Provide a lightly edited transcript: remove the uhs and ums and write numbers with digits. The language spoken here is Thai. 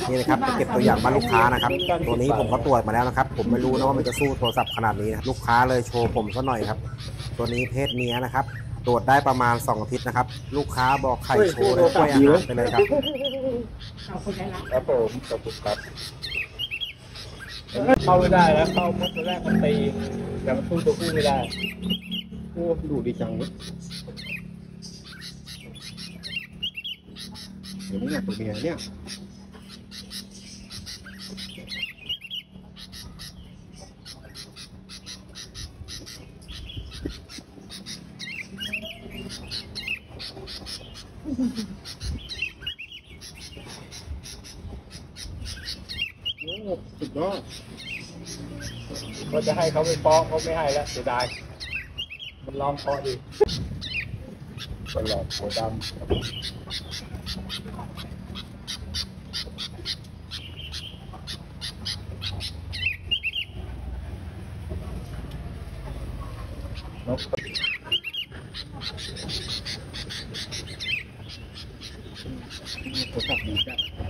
นี่นะครับไปเก็บตัวอย่างบ้านลูกค้านะครับตัวนี้ผมก็ตรวจมาแล้วนะครับผมไม่รู้นะว่ามันจะสู้โทรศัพท์ขนาดนี้นะลูกค้าเลยโชว์ผมซะหน่อยครับตัวนี้เพศเมียนะครับตรวจได้ประมาณ2 อาทิตย์นะครับลูกค้าบอกไข่โชว์เลยกล้วยอาหารไปเลยครับครับผมขอบคุณครับเข้าไม่ได้แล้วเข้าเมื่อแรกมันตีแต่มันสู้ตัวผู้ไม่ได้โอ้ดูดีจังเลยเดี๋ยวนี้ตัวเมียเนี่ยโอ้สุดยอดก็จะให้เขาไปฟ้องเขาไม่ให้แล้วเสียดายมันล้อมคอดีตลอดหัวดำนกตัวสับดีจ้ะ